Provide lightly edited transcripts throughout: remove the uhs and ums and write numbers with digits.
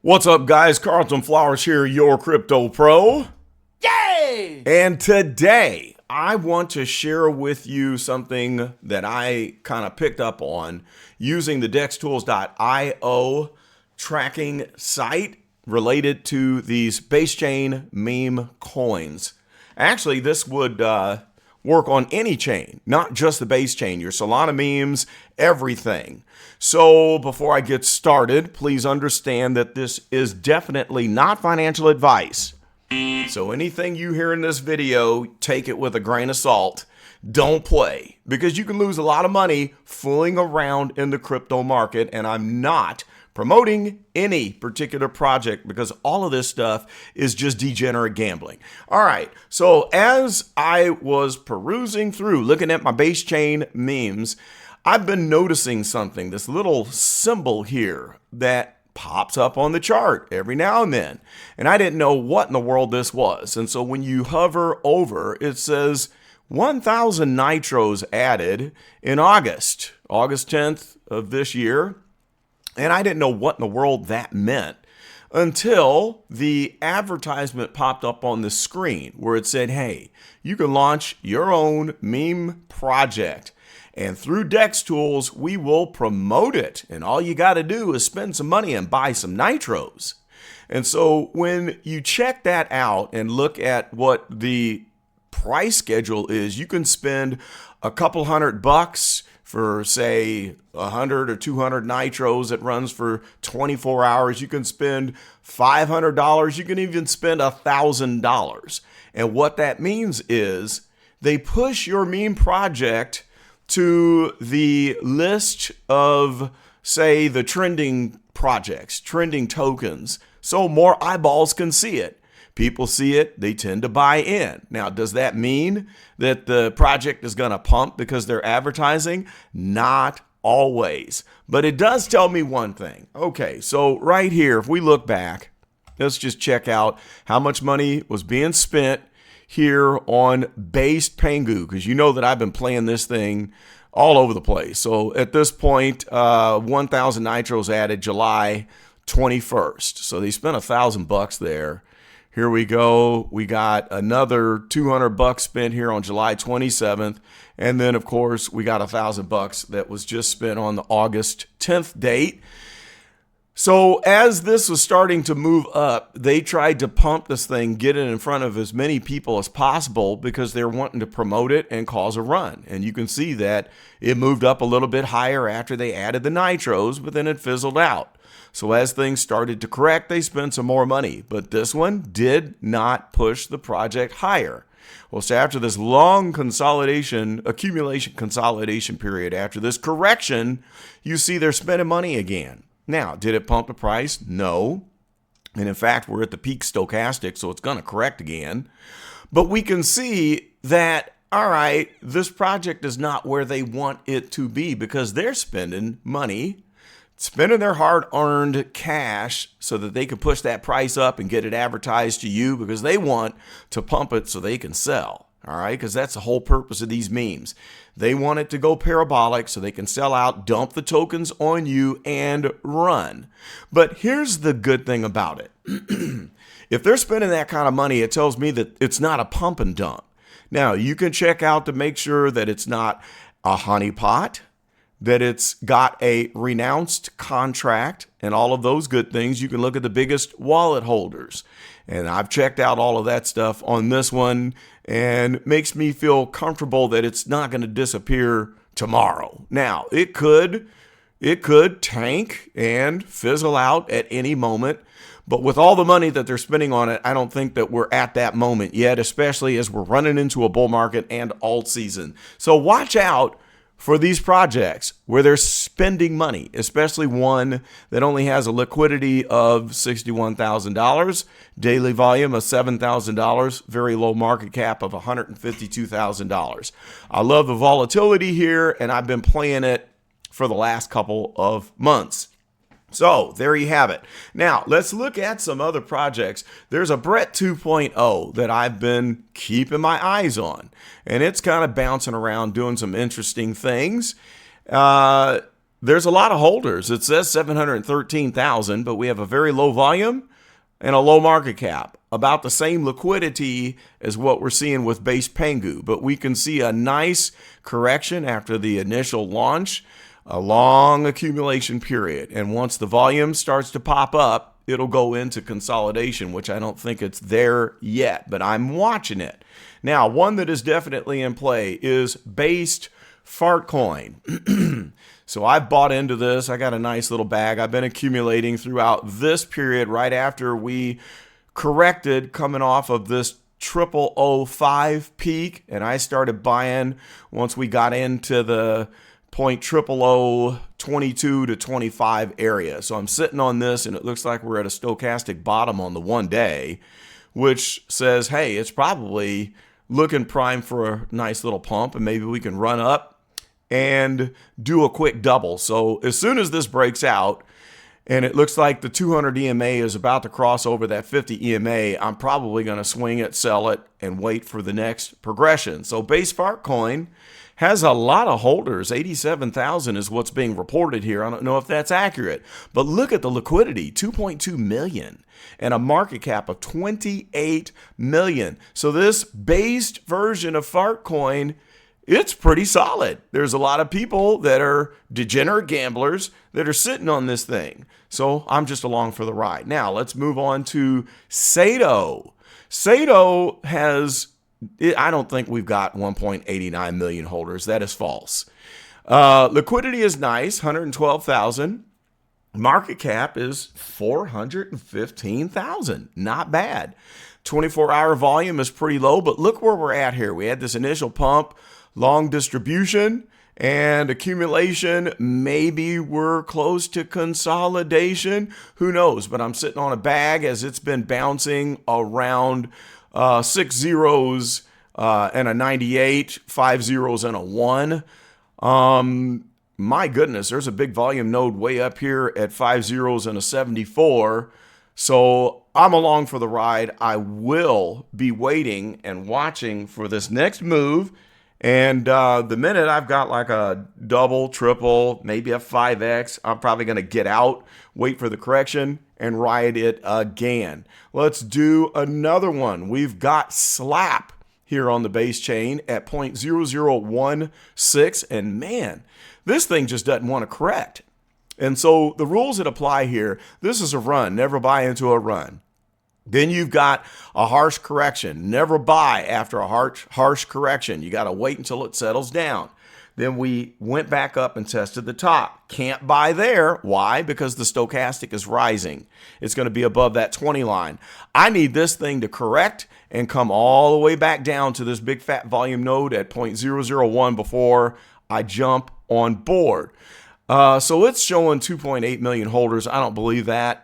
What's up, guys? Carlton Flowers here, your crypto pro. Yay! And today, I want to share with you something that I kind of picked up on using the Dextools.io tracking site related to these base chain meme coins. Actually, this would work on any chain, not just the base chain, your Solana memes, everything. So before I get started, please understand that this is definitely not financial advice. So anything you hear in this video, take it with a grain of salt. Don't play, because you can lose a lot of money fooling around in the crypto market, and I'm not promoting any particular project because all of this stuff is just degenerate gambling. All right, so as I was perusing through, looking at my base chain memes, I've been noticing something, this little symbol here that pops up on the chart every now and then. And I didn't know what in the world this was. And so when you hover over, it says 1,000 nitros added in August 10th of this year. And I didn't know what in the world that meant until the advertisement popped up on the screen where it said, hey, you can launch your own meme project. And through Dextools, we will promote it. And all you got to do is spend some money and buy some nitros. And so when you check that out and look at what the price schedule is, you can spend a couple $100 for, say, 100 or 200 nitros. It runs for 24 hours. You can spend $500. You can even spend $1,000. And what that means is they push your meme project to the list of, say, the trending projects, trending tokens, so more eyeballs can see it. People see it, they tend to buy in. Now, does that mean that the project is going to pump because they're advertising? Not always. But it does tell me one thing. Okay, so right here, if we look back, let's just check out how much money was being spent here on base Pangu, because you know that I've been playing this thing all over the place. So at this point, 1,000 nitros added July 21st. So they spent $1,000 there. Here we go. We got another $200 spent here on July 27th. And then, of course, we got $1,000 that was just spent on the August 10th date. So as this was starting to move up, they tried to pump this thing, get it in front of as many people as possible because they're wanting to promote it and cause a run. And you can see that it moved up a little bit higher after they added the nitros, but then it fizzled out. So as things started to correct, they spent some more money. But this one did not push the project higher. Well, so after this long accumulation consolidation period, after this correction, you see they're spending money again. Now, did it pump the price? No. And in fact, we're at the peak stochastic, so it's going to correct again. But we can see that, all right, this project is not where they want it to be because they're spending money, spending their hard-earned cash so that they can push that price up and get it advertised to you because they want to pump it so they can sell. All right, because that's the whole purpose of these memes. They want it to go parabolic so they can sell out, dump the tokens on you, and run. But here's the good thing about it. If they're spending that kind of money, it tells me that it's not a pump and dump. Now, you can check out to make sure that it's not a honeypot, that it's got a renounced contract, and all of those good things. You can look at the biggest wallet holders. And I've checked out all of that stuff on this one, and makes me feel comfortable that it's not going to disappear tomorrow. Now, it could tank and fizzle out at any moment. But with all the money that they're spending on it, I don't think that we're at that moment yet, especially as we're running into a bull market and alt season. So watch out for these projects where they're spending money, especially one that only has a liquidity of $61,000, daily volume of $7,000, very low market cap of $152,000. I love the volatility here, and I've been playing it for the last couple of months. So there you have it. Now let's look at some other projects. There's a Brett 2.0 that I've been keeping my eyes on, and it's kind of bouncing around doing some interesting things. there's a lot of holders. It says 713,000, but we have a very low volume and a low market cap. About the same liquidity as what we're seeing with base Pengu, but we can see a nice correction after the initial launch, a long accumulation period. And once the volume starts to pop up, it'll go into consolidation, which I don't think it's there yet, but I'm watching it. Now, one that is definitely in play is based Fartcoin. So I've bought into this. I got a nice little bag. I've been accumulating throughout this period right after we corrected coming off of this 0005 peak, and I started buying once we got into the 0.00022 to 25 area. So I'm sitting on this, and it looks like we're at a stochastic bottom on the 1 day, which says, hey, it's probably looking prime for a nice little pump, and maybe we can run up and do a quick double. So as soon as this breaks out, and it looks like the 200 EMA is about to cross over that 50 EMA, I'm probably going to swing it, sell it, and wait for the next progression. So base Fartcoin has a lot of holders. 87,000 is what's being reported here. I don't know if that's accurate, but look at the liquidity, 2.2 million and a market cap of 28 million. So this based version of Fartcoin, it's pretty solid. There's a lot of people that are degenerate gamblers that are sitting on this thing. So I'm just along for the ride. Now let's move on to Sato. Sato has, I don't think we've got 1.89 million holders. That is false. Liquidity is nice, 112,000. Market cap is 415,000. Not bad. 24-hour volume is pretty low, but look where we're at here. We had this initial pump, long distribution and accumulation. Maybe we're close to consolidation. Who knows? But I'm sitting on a bag as it's been bouncing around 6 zeros and a 98, 5 zeros and a 1. My goodness, there's a big volume node way up here at 5 zeros and a 74. So I'm along for the ride. I will be waiting and watching for this next move. And the minute I've got like a double, triple, maybe a 5X, I'm probably going to get out, wait for the correction, and ride it again. Let's do another one. We've got Slap here on the base chain at 0.0016. And man, this thing just doesn't want to correct. And so the rules that apply here, this is a run. Never buy into a run. Then you've got a harsh correction. Never buy after a harsh correction. You got to wait until it settles down. Then we went back up and tested the top. Can't buy there. Why? Because the stochastic is rising. It's going to be above that 20 line. I need this thing to correct and come all the way back down to this big fat volume node at 0.001 before I jump on board. So it's showing 2.8 million holders. I don't believe that.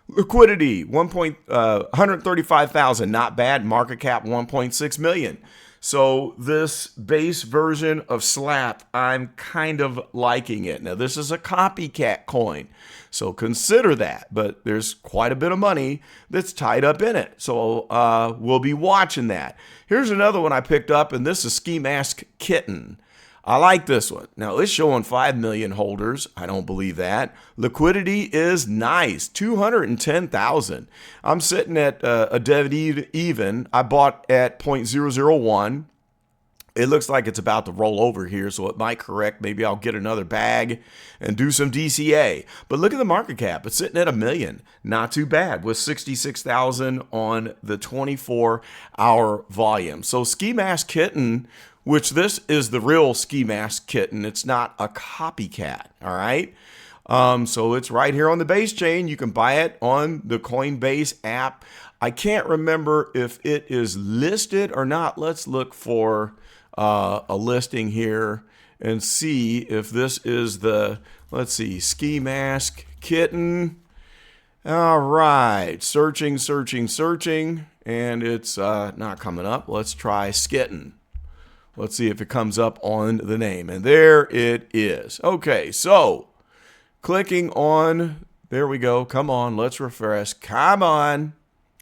Liquidity, 135,000, not bad. Market cap, 1.6 million. So this base version of Slap, I'm kind of liking it. Now, this is a copycat coin, so consider that. But there's quite a bit of money that's tied up in it. So we'll be watching that. Here's another one I picked up, and this is Ski Mask Kitten. I like this one. Now, it's showing 5 million holders. I don't believe that. Liquidity is nice, 210,000. I'm sitting at a dead even. I bought at 0.001. It looks like it's about to roll over here, so it might correct. Maybe I'll get another bag and do some DCA. But look at the market cap. It's sitting at 1 million. Not too bad with 66,000 on the 24-hour volume. So Ski Mask Kitten, which this is the real Ski Mask Kitten. It's not a copycat, all right? So it's right here on the base chain. You can buy it on the Coinbase app. I can't remember if it is listed or not. Let's look for a listing here and see if this is the, let's see, Ski Mask Kitten. All right, searching, and it's not coming up. Let's try Skitten. Let's see if it comes up on the name. And there it is. Okay, so clicking on, there we go. Come on, let's refresh. Come on.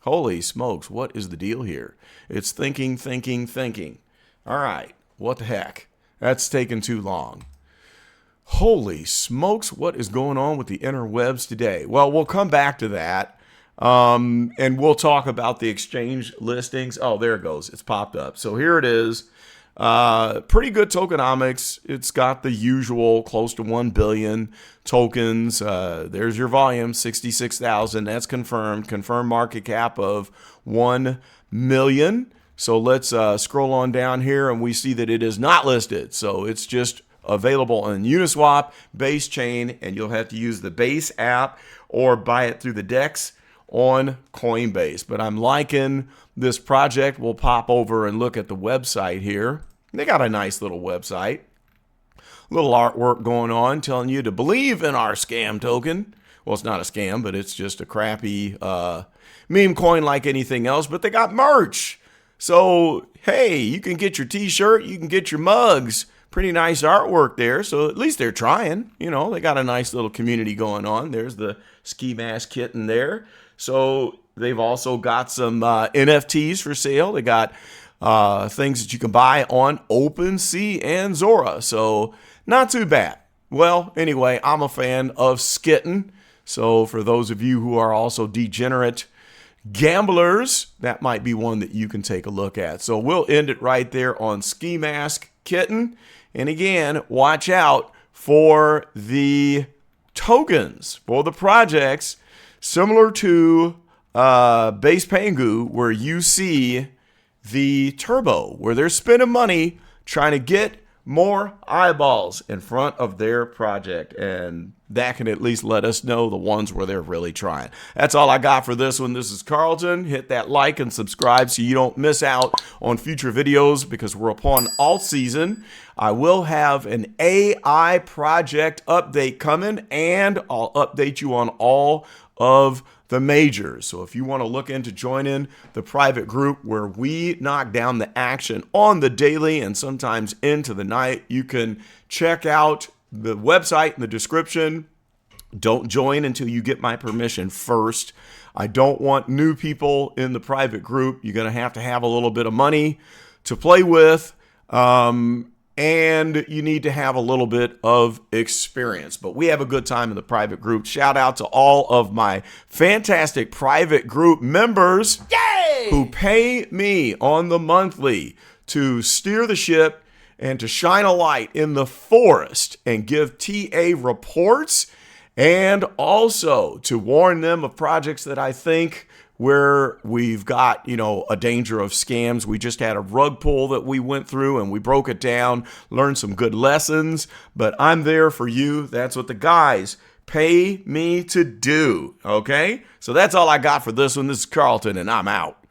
Holy smokes, what is the deal here? It's thinking. All right, what the heck? That's taking too long. Holy smokes, what is going on with the interwebs today? Well, we'll come back to that. And we'll talk about the exchange listings. Oh, there it goes. It's popped up. So here it is. Pretty good tokenomics. It's got the usual close to 1 billion tokens. There's your volume, 66,000. That's confirmed. Confirmed market cap of 1 million. So let's scroll on down here and we see that it is not listed. So it's just available on Uniswap, Base Chain, and you'll have to use the Base app or buy it through the Dex on Coinbase. But I'm liking this project. We'll pop over and look at the website here. They got a nice little website. Little artwork going on telling you to believe in our scam token. Well, it's not a scam, but it's just a crappy meme coin like anything else. But they got merch. So, hey, you can get your t-shirt. You can get your mugs. Pretty nice artwork there. So at least they're trying. You know, they got a nice little community going on. There's the ski mask kitten there. So they've also got some NFTs for sale. They got things that you can buy on OpenSea and Zora. So not too bad. Well, anyway, I'm a fan of skitting. So for those of you who are also degenerate gamblers, that might be one that you can take a look at. So we'll end it right there on Ski Mask Kitten. And again, watch out for the tokens, for the projects similar to Base Pangu, where you see the turbo, where they're spending money trying to get more eyeballs in front of their project. And that can at least let us know the ones where they're really trying. That's all I got for this one. This is Carlton. Hit that like and subscribe so you don't miss out on future videos, because we're upon alt season. I will have an AI project update coming, and I'll update you on all of the majors. So if you want to look into joining the private group where we knock down the action on the daily and sometimes into the night, you can check out the website in the description. Don't join until you get my permission first. I don't want new people in the private group. You're going to have a little bit of money to play with. And you need to have a little bit of experience. But we have a good time in the private group. Shout out to all of my fantastic private group members. Yay! Who pay me on the monthly to steer the ship and to shine a light in the forest and give TA reports, and also to warn them of projects that I think where we've got, a danger of scams. We just had a rug pull that we went through and we broke it down, learned some good lessons, but I'm there for you. That's what the guys pay me to do. Okay? So that's all I got for this one. This is Carlton and I'm out.